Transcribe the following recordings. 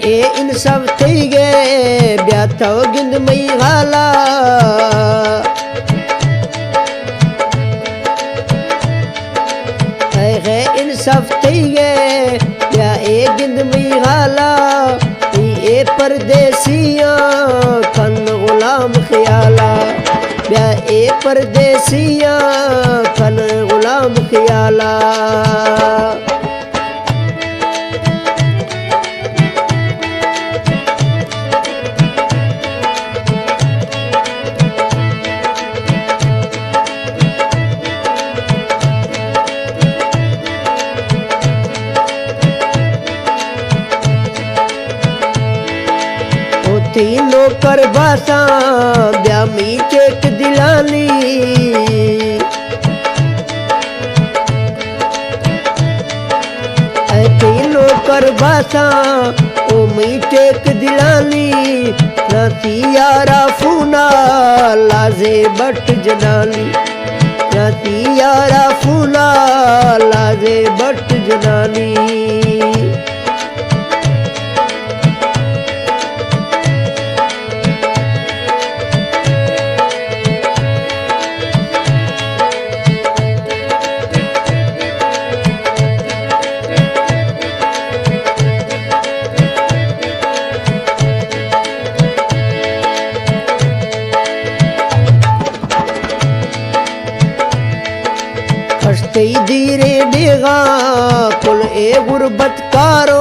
इंसाफ थी गे ब्याथो गिंद मई हाला है इंसाफ थी गे ब्या गिंद मई हाला ये परदेसियां खन गुलाम ख्याला ब्या परदेसियां खन गुलाम ख्याला तीनों कर बासा ब्यामी चेक दिलानी तीनों कर बासा ओ मी चेक दिलानी नसी यारा फूना लाजे बट जनानी नसी यारा फूना लाजे बट जनानी धीरे डेगा कुल ए गुरबत कारो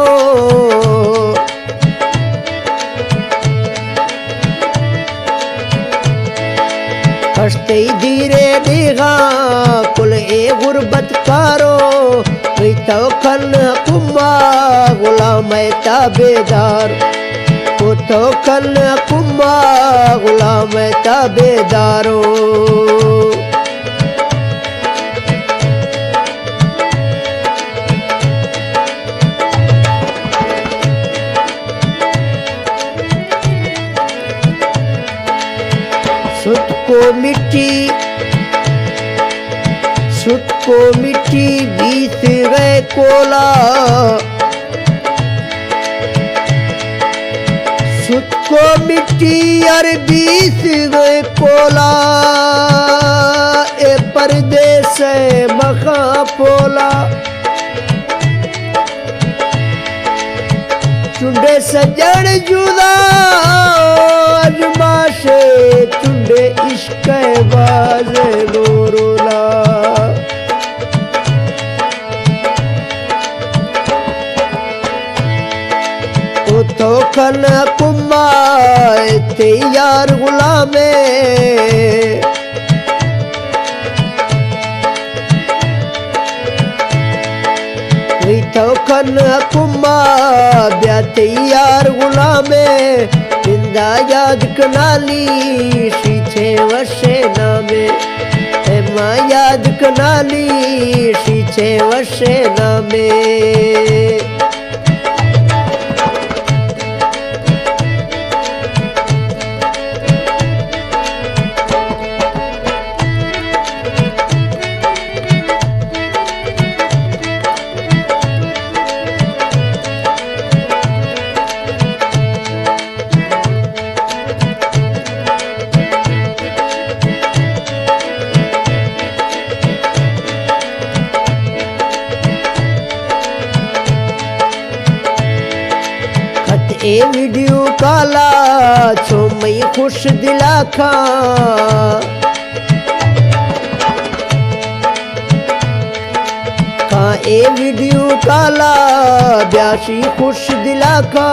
हंसते धीरे डेगा कुल ए गुरबत कारो तो खन कुम्बा गुलाम ताबेदार तो खन कुम्बा गुलाम ताबेदारो सुत को मिट्टी बीत गए कोला सुत को मिट्टी और बीत गए कोला ए परदेस मखा पोला चुंडे सजन जुदा अजमाशे चुंडे इश्क बाजे गोरोला तो खन कुम्मा तैयार गुलामे तो खन कुम्मा ब्या तैयार गुलामे जिंदा याद कनाली शीछे वशे नामे माँ याद कनाली शीछे वशे नामे ए वीडियो काला छो मई खुश दिला खा ए वीडियो काला ब्यासी खुश दिला खा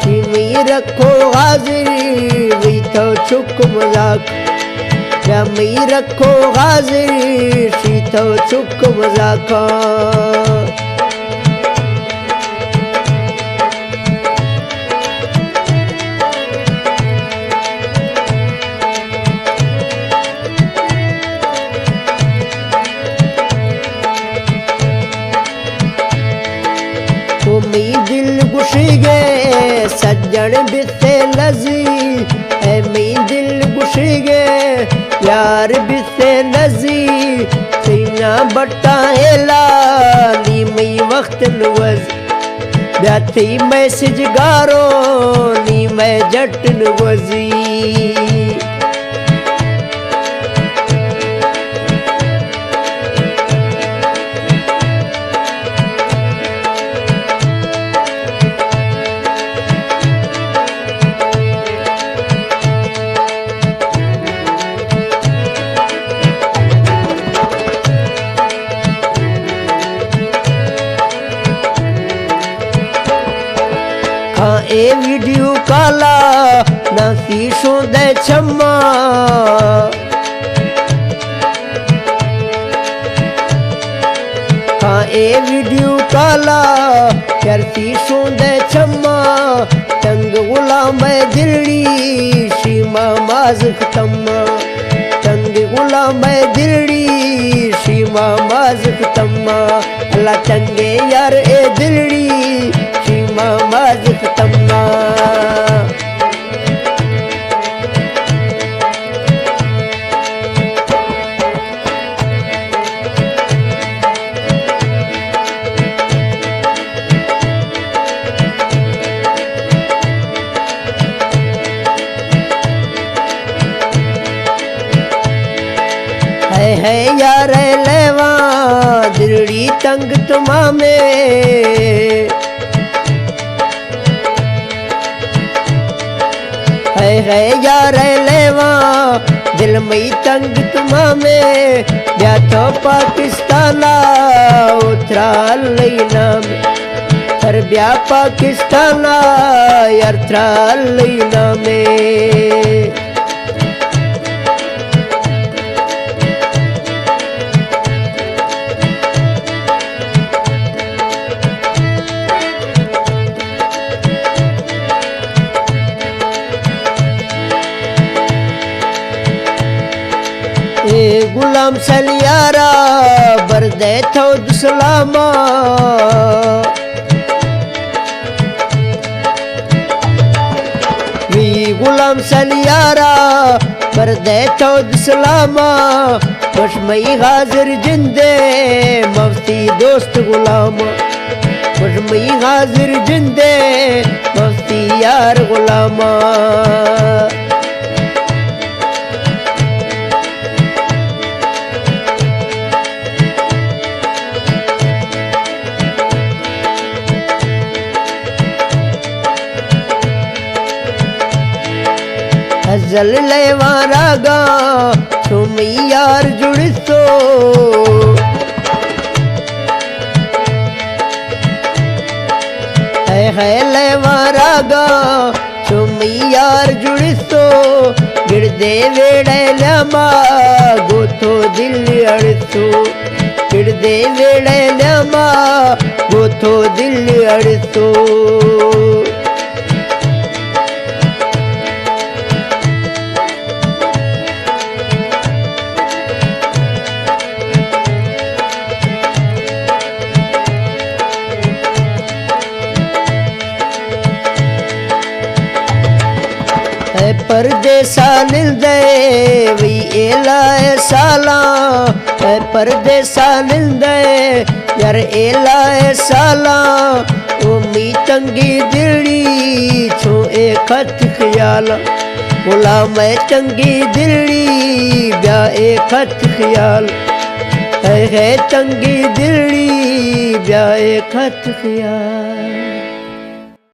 मई रखो हाजिरी वही तो छुक मजाक या मई रखो हाजिरी सी तो छुक मजाक दिल गुशीगे सज्जन बिसे लजी है मई दिल गुशीगे यार बिसे लजी सीना बट्टा हेला नी मई वक्त नवज ब्याथी मैसेज गारो नी मैं जटन गोजी ए वीडियो काला ना शीशो दे छम्मा हाँ ए वीडियो काला यार शीशो दे छम्मा तंग गुलाम दिल्ली सीमा माज खत्म तंग गुलाम दिल्ली सीमा माज खत्म अल्लाह चंगे यार ए दिल्ली सीमा माज खत्म है यार लेवा दिल्ली तंग तुमा में है यार लेवा दिल मई तंग तुमा में ब्या तो पाकिस्ताना उतरा लेना में हर ब्या पाकिस्ताना यात्रा लेना में गुलाम सलियारा बरदे थो दुसलामा वी गुलाम सलियारा बरदे थो दुसलामा खुशमई हाजिर जिंदे मफ्ती दोस्त गुलामा खुशमई हाजिर जिंदे मफ्ती यार गुलामा जल लेवा रागा तुम यार जुड़सो है लेवा रागा तुम यार जुड़सो गिरदे वेड़े लमा गोथो दिल अड़सो गिरदे वेड़े लमा गोथो दिल अड़सो परदेसा निंदे वी एला साला परदेसा निंदे यार एला साला ओ मी तंगी दिल्ली छो ए खत ख्याल गुलाम तंगी दिल्ली ब्या ए खत ख्याल है तंगी दिल्ली ब्या ए खत ख्याल